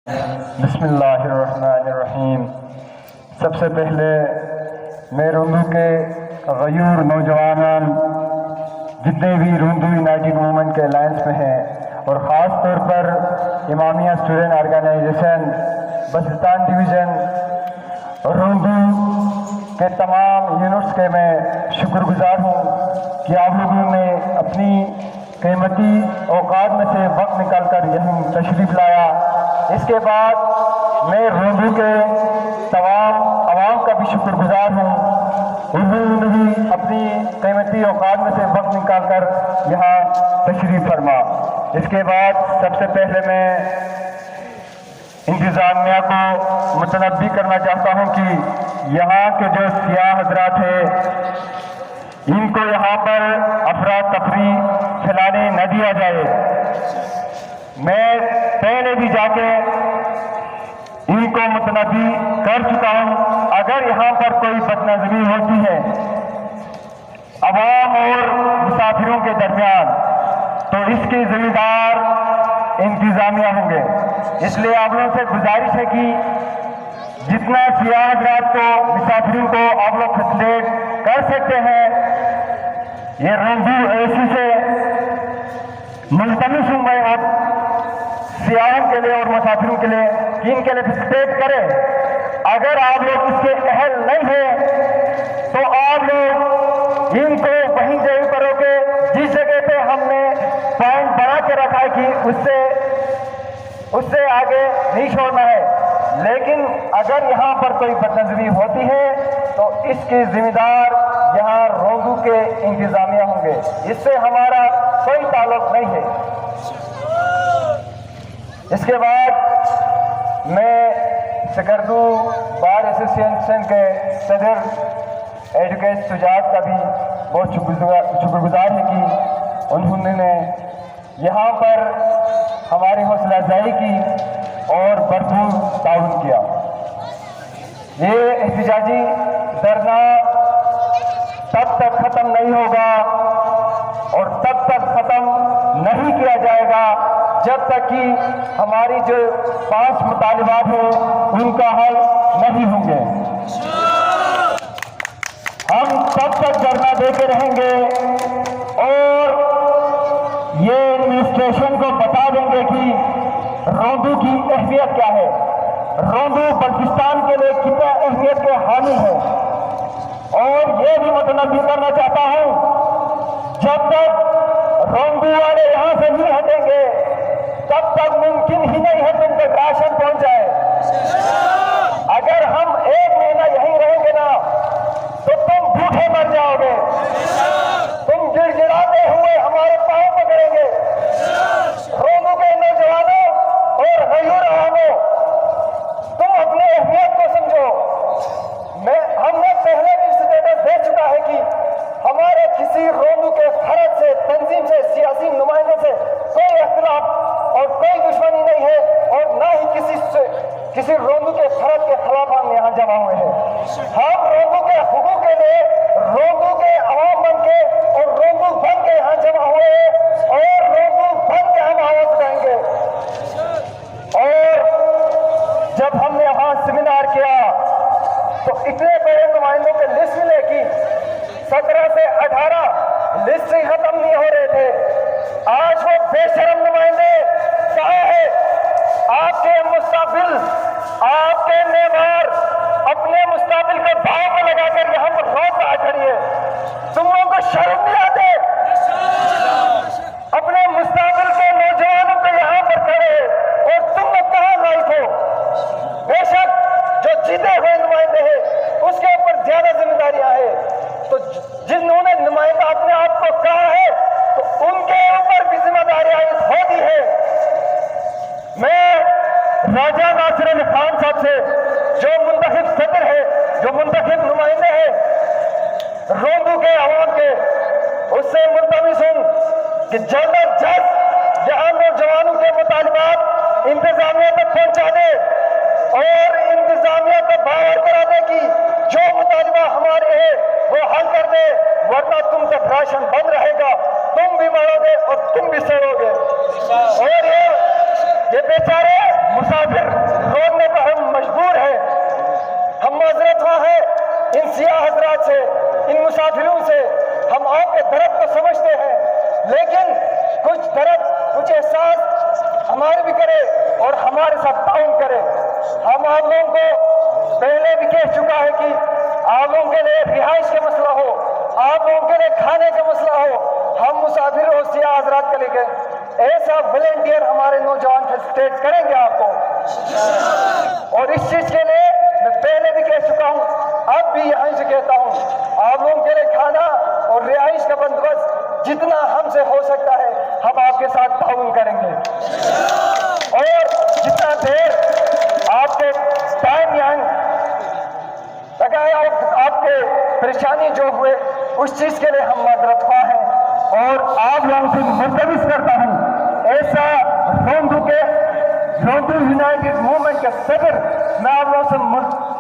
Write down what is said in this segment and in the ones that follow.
بسم اللہ الرحمن الرحیم۔ سب سے پہلے میں روندو کے غیور نوجوانان جتنے بھی روندو یونائٹڈ موومنٹ کے الائنس میں ہیں اور خاص طور پر امامیہ اسٹوڈنٹ آرگنائزیشن بلوچستان ڈویژن روندو کے تمام یونٹس کے میں شکر گزار ہوں کہ آپ لوگوں نے اپنی قیمتی اوقات میں سے وقت نکال کر یہاں تشریف لایا۔ اس کے بعد میں روندو کے تمام عوام کا بھی شکر گزار ہوں، انہوں نے بھی اپنی قیمتی اوقات میں سے وقت نکال کر یہاں تشریف فرما۔ اس کے بعد سب سے پہلے میں انتظامیہ کو متنبی کرنا چاہتا ہوں کہ یہاں کے جو سیاح حضرات ہیں ان کو یہاں پر افراتفری پھیلانے نہ دیا جائے۔ میں پہلے بھی جا کے ان کو متنبی کر چکا ہوں، اگر یہاں پر کوئی بدنظمی ہوتی ہے عوام اور مسافروں کے درمیان تو اس کے ذمہ دار انتظامیہ ہوں گے۔ اس لیے آپ لوگوں سے گزارش ہے کہ جتنا سیاح حضرات کو مسافروں کو آپ لوگ فیسلیٹ کر سکتے ہیں، یہ روندو ایسی سے ملتمس ہوں میں اب سیاحوں کے لیے اور مسافروں کے لیے کہ ان کے لیے فیسلیٹ کریں۔ اگر آپ لوگ اس کے اہل نہیں ہیں تو آپ لوگ ان کو وہیں جگہ پر ہو کے جس جگہ پہ ہم نے پوائنٹ بنا کے رکھا ہے کہ اس سے آگے نہیں چھوڑنا ہے، لیکن اگر یہاں پر کوئی بدنظمی ہوتی ہے تو اس کے ذمہ دار یہاں روندو کے انتظامیہ ہوں گے، اس سے ہمارا کوئی تعلق نہیں ہے۔ اس کے بعد میں سکردو بار ایسوسیشن کے صدر ایڈوکیٹ سجاد کا بھی بہت شکر گزار ہے کہ انہوں نے یہاں پر ہماری حوصلہ افزائی کی اور بھرپور تعاون کیا۔ یہ احتجاجی دھرنا تب تک ختم نہیں ہوگا اور تب تک ختم نہیں کیا جائے گا جب تک کہ ہماری جو 5 مطالبات ہیں ان کا حل نہیں ہوں گے۔ ہم تب تک دھرنا دیتے رہیں گے اور یہ ایڈمنسٹریشن کو بتا دیں گے کہ روندو کی اہمیت کیا ہے، روندو بلوچستان کے لیے کتنا اہمیت کے حامل ہے۔ اور یہ بھی متنبی کرنا چاہتا ہوں جب تک روندو والے یہاں سے نہیں ہٹیں گے تب تک ممکن ہی نہیں ہے تم تک راشن پہنچ جائے۔ اگر ہم 1 مہینہ یہیں رہیں گے نا تو تم بھوکے مر جاؤ گے، تم گڑ گڑاتے ہوئے ہمارے پاؤں پکڑیں گے۔ روندو کے نوجوانوں اور غیور عواموں، تم اپنے اہمیت کو سمجھو۔ ہم نے پہلے بھی اسٹیٹس دے چکا ہے کہ ہمارے کسی روندو کے فرد سے، تنظیم سے، سیاسی نمائندے سے کوئی اختلاف اور کوئی دشمنی نہیں ہے اور نہ ہی کسی روندو کے فرد کے خلاف ہم یہاں جمع ہوئے ہیں۔ ہم روندو کے حقوق کے لیے روندو کے عوام بن کے اور روندو بن کے یہاں جمع ہوئے ہیں اور روندو بن کے ہم آواز اٹھائیں گے۔ اور جب ہم نے وہاں سیمینار کیا تو اتنے بڑے نمائندوں کے لسٹ ملے کہ 17 سے 18 لسٹ ہی ختم نہیں ہو رہے تھے۔ آج وہ بے شرم نمائندے کہاں ہے؟ آپ کے مستقبل، آپ کے نیبار اپنے مستقبل کو داؤ پہ لگا کر یہاں پر روڈ پہ کھڑی ہے۔ تم لوگوں کو شرم نہیں آتے؟ اپنے مستقبل کے نوجوانوں کو یہاں پر کھڑے اور تم لوگ کہاں لائق ہو؟ بے شک جو جیتے ہوئے نمائندے ہیں اس کے اوپر زیادہ ذمہ داریاں ہیں، تو جنہوں نے نمائندہ اپنے آپ کو کہا ہے تو ان کے اوپر بھی ذمہ داریاں ہوتی ہے۔ میں راجہ ناصر علی خان صاحب سے جو منتخب صدر ہے، جو منتخب نمائندے ہیں روندو کے عوام کے، اس سے ملتمس ہوں کہ جلد از جلد یہاں نوجوانوں کے مطالبات انتظامیہ تک پہنچا دے اور انتظامیہ کو باور کرا دے کہ جو مطالبہ ہمارے ہیں وہ حل کر دے، ورنہ تم تک راشن بند رہے گا، تم بھی مرو گے اور تم بھی سڑو گے۔ اور یہ بیچارے مسافر روکنے کو ہم مجبور ہیں. ہم معذرت خواہ ہیں ان سیاہ حضرات سے, ان مسافروں سے. ہم آپ کے درد کو سمجھتے ہیں, لیکن کچھ درد, کچھ احساس ہمارے بھی کرے اور ہمارے ساتھ تعاون کرے. ہم آپ لوگوں کو پہلے بھی کہہ چکا ہے کہ آپ لوگوں کے لیے رہائش کا مسئلہ ہو, آپ لوگوں کے لیے کھانے کا مسئلہ ہو, ہم مسافر اور سیاہ حضرات کے لیے ایسا والنٹیئر ہمارے نوجوان فیسیلیٹیٹ کریں گے آپ کو. اور اس چیز کے لیے میں پہلے بھی کہہ چکا ہوں, اب بھی یہیں سے کہتا ہوں, آپ لوگوں کے لیے کھانا اور رہائش کا بندوبست جتنا ہم سے ہو سکتا ہے ہم آپ کے ساتھ تعاون کریں گے. اور جتنا دیر آپ کے ٹائم یہاں لگایا آپ کے پریشانی جو ہوئے اس چیز کے لیے ہم معذرت خواہ ہیں. اور آپ لوگوں سے ملتمس کرتا ہوں, ایسا روندو یونائٹڈ موومنٹ کے صدر میں آپ لوگوں سے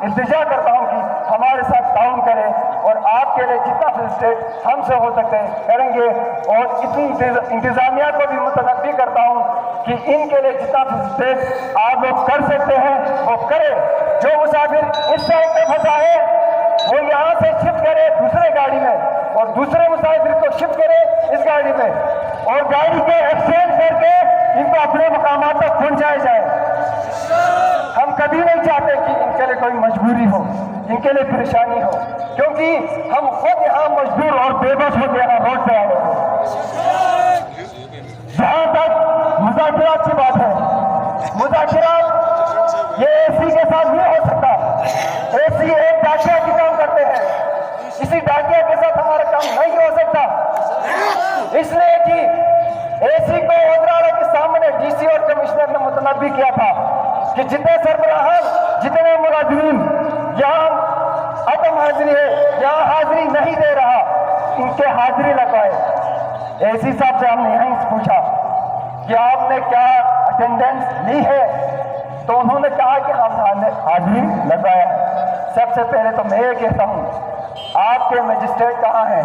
التجا کرتا ہوں کہ ہمارے ساتھ تعاون کریں اور آپ کے لیے جتنا فیسیلیٹیٹ ہم سے ہو سکتے ہیں کریں گے. اور اتنی انتظامیہ کو بھی متنبی کرتا ہوں کہ ان کے لیے جتنا فیسیلیٹیٹ آپ لوگ کر سکتے ہیں وہ کریں. جو مسافر اس سائڈ پہ پھنسا ہے وہ یہاں سے شفٹ کرے دوسرے گاڑی میں, اور دوسرے مسافر کو شفٹ کرے اس گاڑی میں, اور گاڑی کے ایکسچینج کر کے ان کو اپنے مقامات تک پہنچایا جائے. ہم کبھی نہیں چاہتے کہ ان کے لیے کوئی مجبوری ہو, ان کے لیے پریشانی ہو, کیونکہ ہم خود یہاں مجبور اور بے بس ہو کے یہاں روڈ پہ آئے ہیں. جہاں تک مذاکرات کی بات ہے, مذاکرات یہ اے سی کے ساتھ نہیں ہو سکتا. اے سی ایک ڈاکیا کی کام کرتے ہیں, کسی ڈاکیا کے ساتھ ہمارا کام نہیں ہو سکتا. اس لیے کہ اے سی کو وزرائے کے سامنے ڈی سی اور کمشنر نے متنبی کیا تھا کہ جتنے سربراہان, جتنے ملازمین یہاں عدم حاضری ہے, یہاں حاضری نہیں دے رہا, ان کے حاضری لگائے. اے سی صاحب سے ہم نے یہیں پوچھا کہ آپ نے کیا اٹینڈنس لی ہے, تو انہوں نے کہا کہ ہم نے حاضری لگایا ہے. سب سے پہلے تو میں یہ کہتا ہوں, آپ کے مجسٹریٹ کہاں ہیں؟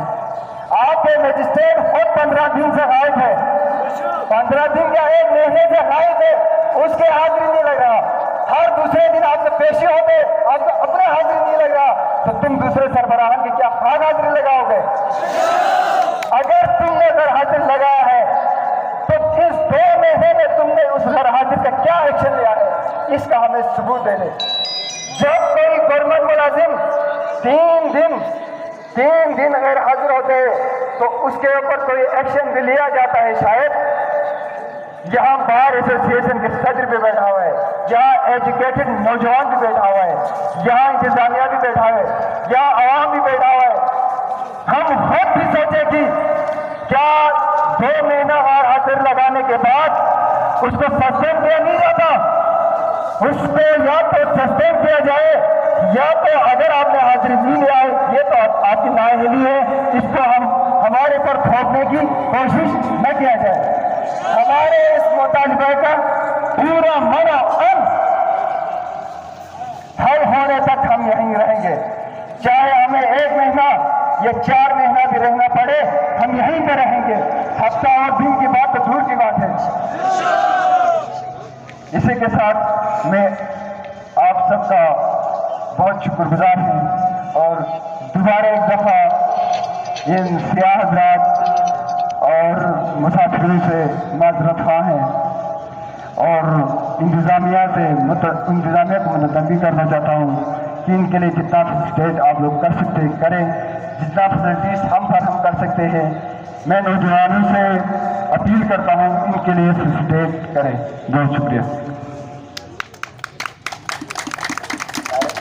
آپ کے مجسٹریٹ خود 15 دن سے غائب ہے. 15 دن کیا 1 مہینے سے غائب ہے, اس کے حاضری نہیں لگ رہا. ہر دوسرے دن آپ کے پیشے ہوتے, آپ کو اپنے حاضری نہیں لگ رہا, تو تم دوسرے سربراہان کی کیا خود حاضری لگاؤ گے؟ اگر تم نے غیر حاضر لگایا ہے تو اس 2 مہینے میں تم نے اس غیر حاضر کا کیا ایکشن لیا ہے, اس کا ہمیں ثبوت دے دے. جب کوئی گورنمنٹ ملازم 3 دن غیر حاضر ہوتے تو اس کے اوپر کوئی ایکشن بھی لیا جاتا ہے شاید. یہاں بار ایسوسیشن کے صدر بھی بیٹھا ہوا ہے, یہاں ایجوکیٹڈ نوجوان بھی بیٹھا ہوا ہے, یہاں انتظامیہ بھی بیٹھا ہوا ہے, یہاں عوام بھی بیٹھا ہوا ہے. ہم خود بھی سوچے کہ کیا 2 مہینہ غیر حاضر لگانے کے بعد اس کو سسپینڈ کیا نہیں جاتا؟ اس کو یا تو سسپینڈ کیا جائے, یا تو اگر آپ نے حاضری نہیں لیا ہے, یہ تو آپ کی نااہلی ہے, اس کو ہمارے پر تھوپنے کی کوشش نہ کیا جائے. ہمارے اس مطالبہ کا پورا منع حل ہونے تک ہم یہیں رہیں گے, چاہے ہمیں 1 مہینہ یا 4 مہینہ بھی رہنا پڑے, ہم یہیں پہ رہیں گے. ہفتہ اور دن کی بات تو دور کی بات ہے. اسی کے ساتھ میں آپ سب کا بہت شکر گزار ہوں, اور دوبارہ ایک دفعہ ان سیاہ حضرات اور مسافروں سے معذرت خواہ ہیں, اور انتظامیہ کو متنبی کرنا چاہتا ہوں کہ ان کے لیے جتنا فیسیلیٹیٹ آپ لوگ کر سکتے کریں, جتنا فیسلٹیز ہم کر سکتے ہیں. میں نوجوانوں سے اپیل کرتا ہوں ان کے لیے فیسیلیٹیٹ کریں. بہت شکریہ.